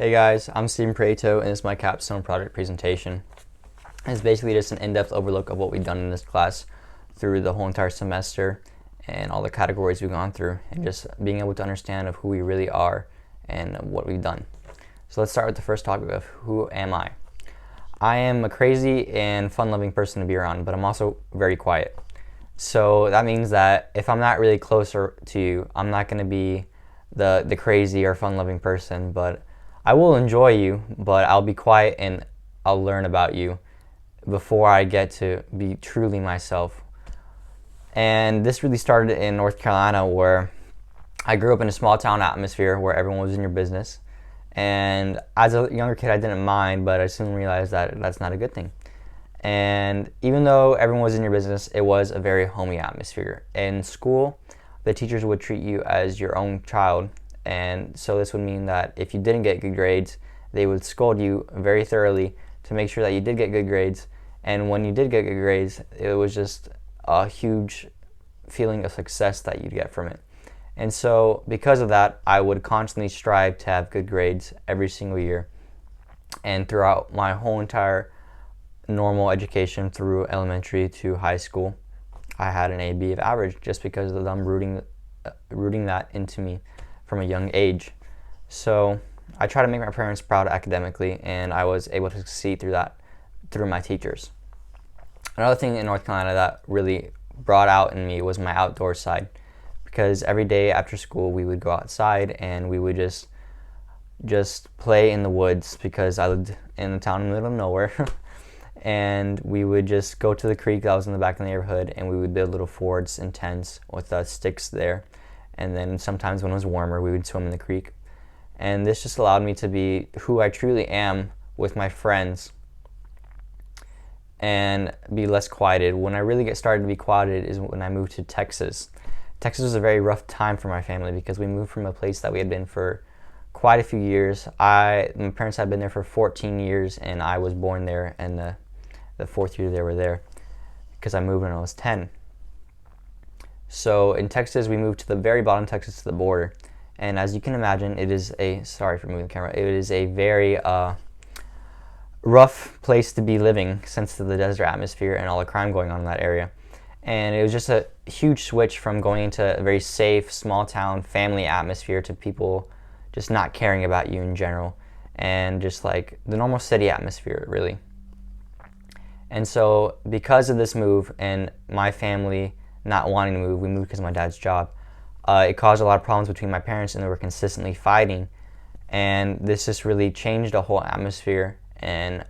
Hey guys, I'm Steven Prieto and this is my Capstone project presentation. It's basically just an in-depth overlook of what we've done in this class through the whole entire semester and all the categories we've gone through, and just being able to understand of who we really are and what we've done. So let's start with the first topic of who am I? I am a crazy and fun-loving person to be around, but I'm also very quiet. So that means that if I'm not really closer to you, I'm not going to be the crazy or fun-loving person, but I will enjoy you, but I'll be quiet and I'll learn about you before I get to be truly myself. And this really started in North Carolina, where I grew up in a small town atmosphere where everyone was in your business. And as a younger kid, I didn't mind, but I soon realized that that's not a good thing. And even though everyone was in your business, it was a very homey atmosphere. In school, the teachers would treat you as your own child. And so this would mean that if you didn't get good grades, they would scold you very thoroughly to make sure that you did get good grades. And when you did get good grades, it was just a huge feeling of success that you'd get from it. And so because of that, I would constantly strive to have good grades every single year. And throughout my whole entire normal education through elementary to high school, I had an AB of average just because of them rooting that into me from a young age. So I try to make my parents proud academically, and I was able to succeed through that through my teachers. Another thing in North Carolina that really brought out in me was my outdoor side, because every day after school we would go outside and we would just play in the woods, because I lived in a town in the middle of nowhere. And we would just go to the creek that was in the back of the neighborhood, and we would build little forts and tents with sticks there. And then sometimes when it was warmer, we would swim in the creek. And this just allowed me to be who I truly am with my friends and be less quieted. When I really get started to be quieted is when I moved to Texas. Texas was a very rough time for my family because we moved from a place that we had been for quite a few years. My parents had been there for 14 years, and I was born there, and the fourth year they were there because I moved when I was 10. So in Texas, we moved to the very bottom of Texas, to the border. And as you can imagine, it is sorry for moving the camera, it is a very rough place to be living, since of the desert atmosphere and all the crime going on in that area. And it was just a huge switch from going into a very safe, small town, family atmosphere to people just not caring about you in general, and just like the normal city atmosphere, really. And so because of this move and my family not wanting to move, we moved because of my dad's job. It caused a lot of problems between my parents, and they were consistently fighting. And this just really changed the whole atmosphere and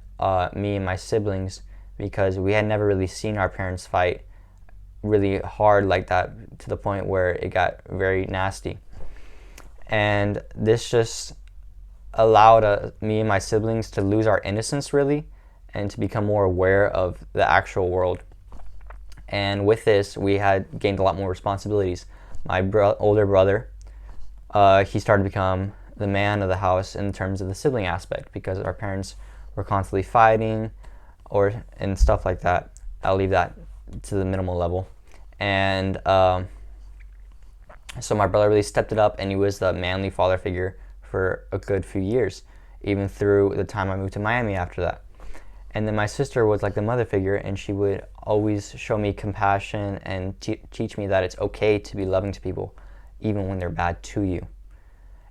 me and my siblings, because we had never really seen our parents fight really hard like that, to the point where it got very nasty. And this just allowed me and my siblings to lose our innocence, really, and to become more aware of the actual world. And with this, we had gained a lot more responsibilities. My older brother, he started to become the man of the house in terms of the sibling aspect, because our parents were constantly fighting and stuff like that. I'll leave that to the minimal level. And so my brother really stepped it up, and he was the manly father figure for a good few years, even through the time I moved to Miami after that. And then my sister was like the mother figure, and she would always show me compassion and teach me that it's okay to be loving to people, even when they're bad to you.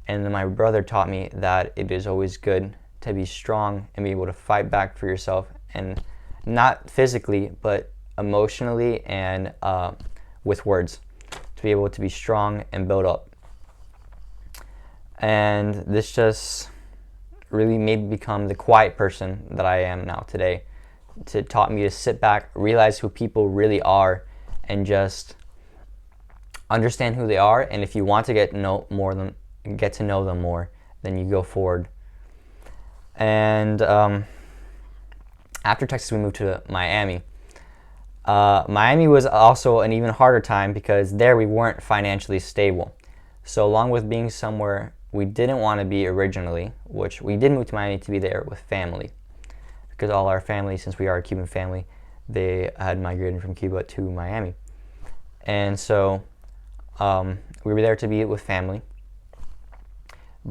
And then my brother taught me that it is always good to be strong and be able to fight back for yourself, and not physically, but emotionally and with words, to be able to be strong and build up. And this just really made me become the quiet person that I am now today. It taught me to sit back, realize who people really are, and just understand who they are. And if you want to get to know them more, then you go forward. And after Texas, we moved to Miami. Miami was also an even harder time, because there we weren't financially stable. So along with being somewhere we didn't want to be originally, which we did move to Miami to be there with family, because all our family, since we are a Cuban family, they had migrated from Cuba to Miami. And so we were there to be with family.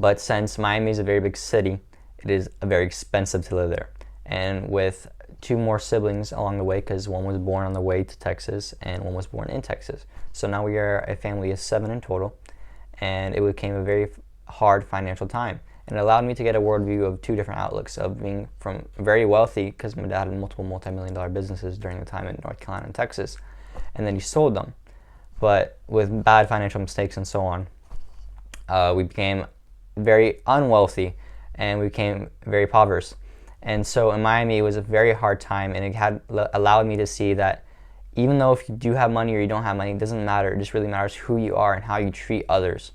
But since Miami is a very big city, it is very expensive to live there. And with 2 more siblings along the way, because one was born on the way to Texas and one was born in Texas. So now we are a family of 7 in total, and it became a very hard financial time. And it allowed me to get a worldview of 2 different outlooks of being from very wealthy, because my dad had multiple multi-million-dollar businesses during the time in North Carolina and Texas, and then he sold them. But with bad financial mistakes and so on, we became very unwealthy and we became very impoverished. And so in Miami, it was a very hard time, and it had allowed me to see that even though if you do have money or you don't have money, it doesn't matter. It just really matters who you are and how you treat others.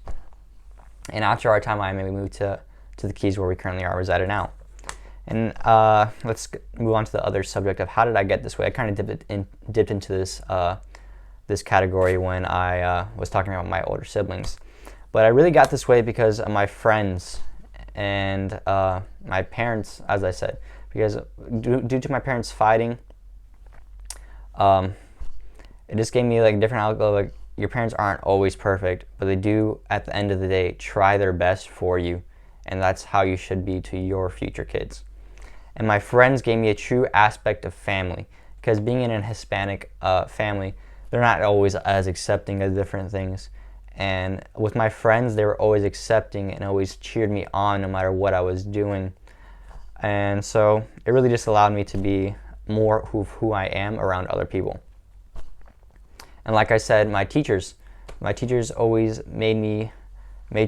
And after our time in Miami, we moved to the Keys, where we currently are resided now. And let's move on to the other subject of how did I get this way. I kind of dipped into this category when I was talking about my older siblings. But I really got this way because of my friends and my parents, as I said, because due to my parents fighting, it just gave me like a different outlook. Like, your parents aren't always perfect, but they do at the end of the day try their best for you, and that's how you should be to your future kids. And my friends gave me a true aspect of family, because being in a Hispanic family, they're not always as accepting of different things. And with my friends, they were always accepting and always cheered me on no matter what I was doing. And so it really just allowed me to be more who I am around other people. And like I said, my teachers always made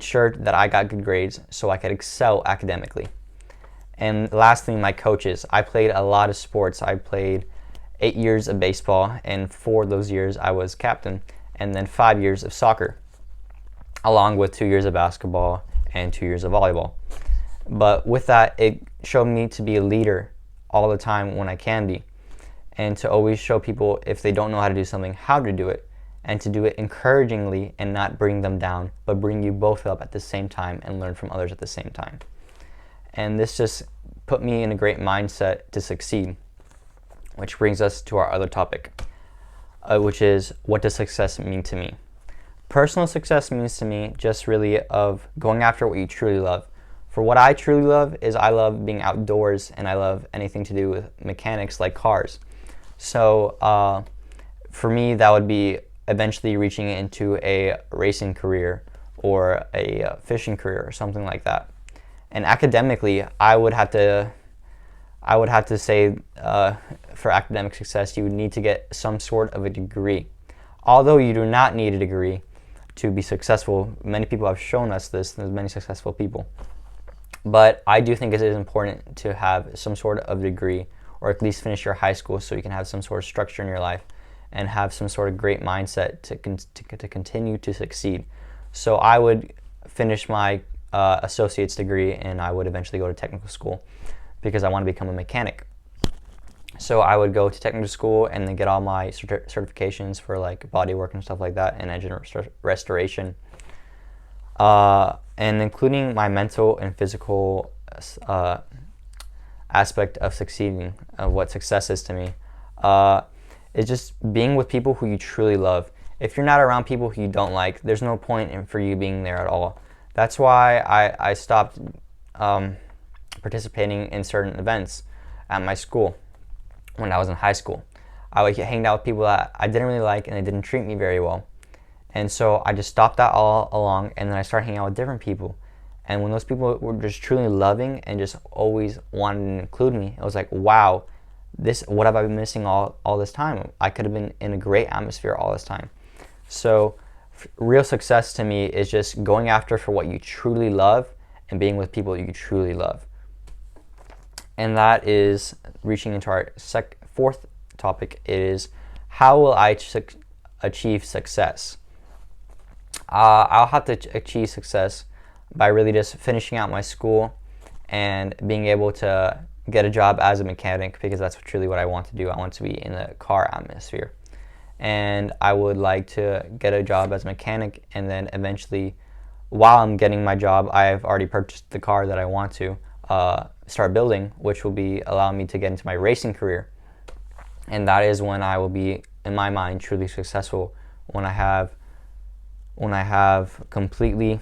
sure that I got good grades so I could excel academically. And lastly, my coaches. I played a lot of sports. I played 8 years of baseball, and 4 of those years I was captain, and then 5 years of soccer, along with 2 years of basketball and 2 years of volleyball. But with that, it showed me to be a leader all the time when I can be, and to always show people, if they don't know how to do something, how to do it, and to do it encouragingly and not bring them down, but bring you both up at the same time and learn from others at the same time. And this just put me in a great mindset to succeed, which brings us to our other topic, which is, what does success mean to me? Personal success means to me just really of going after what you truly love. For what I truly love is I love being outdoors, and I love anything to do with mechanics like cars. So for me, that would be eventually reaching into a racing career or a fishing career or something like that. And academically, I would have to say for academic success, you would need to get some sort of a degree. Although you do not need a degree to be successful. Many people have shown us this. There's many successful people. But I do think it is important to have some sort of degree, or at least finish your high school, so you can have some sort of structure in your life and have some sort of great mindset to continue to succeed. So I would finish my associate's degree, and I would eventually go to technical school because I want to become a mechanic. So I would go to technical school and then get all my certifications for like body work and stuff like that, and engine restoration, and including my mental and physical aspect of succeeding, of what success is to me. Is just being with people who you truly love. If you're not around people who you don't like, there's no point for you being there at all. That's why I stopped participating in certain events at my school when I was in high school. I would hang out with people that I didn't really like and they didn't treat me very well. And so I just stopped that all along, and then I started hanging out with different people. And when those people were just truly loving and just always wanted to include me, I was like, wow, what have I been missing all this time? I could have been in a great atmosphere all this time. So real success to me is just going after for what you truly love and being with people you truly love. And that is reaching into our fourth topic, is how will I achieve success? I'll have to achieve success by really just finishing out my school and being able to get a job as a mechanic, because that's truly what I want to do. I want to be in the car atmosphere. And I would like to get a job as a mechanic, and then eventually, while I'm getting my job, I've already purchased the car that I want to start building, which will be allowing me to get into my racing career. And that is when I will be, in my mind, truly successful, when I have completely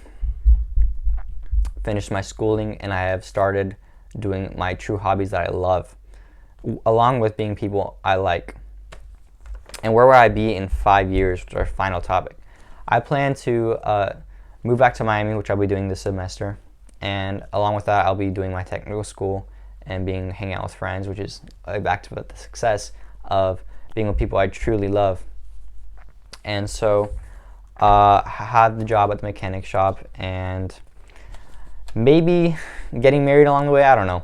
finished my schooling, and I have started doing my true hobbies that I love, along with being people I like. And where will I be in 5 years, which is our final topic? I plan to move back to Miami, which I'll be doing this semester. And along with that, I'll be doing my technical school and hanging out with friends, which is back to the success of being with people I truly love. And so have the job at the mechanic shop and maybe getting married along the way. I don't know.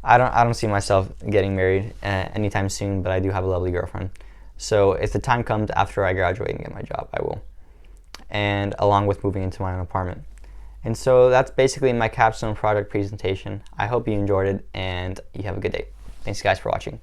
I don't see myself getting married anytime soon, but I do have a lovely girlfriend. So if the time comes after I graduate and get my job, I will. And along with moving into my own apartment. And so that's basically my capstone project presentation. I hope you enjoyed it and you have a good day. Thanks guys for watching.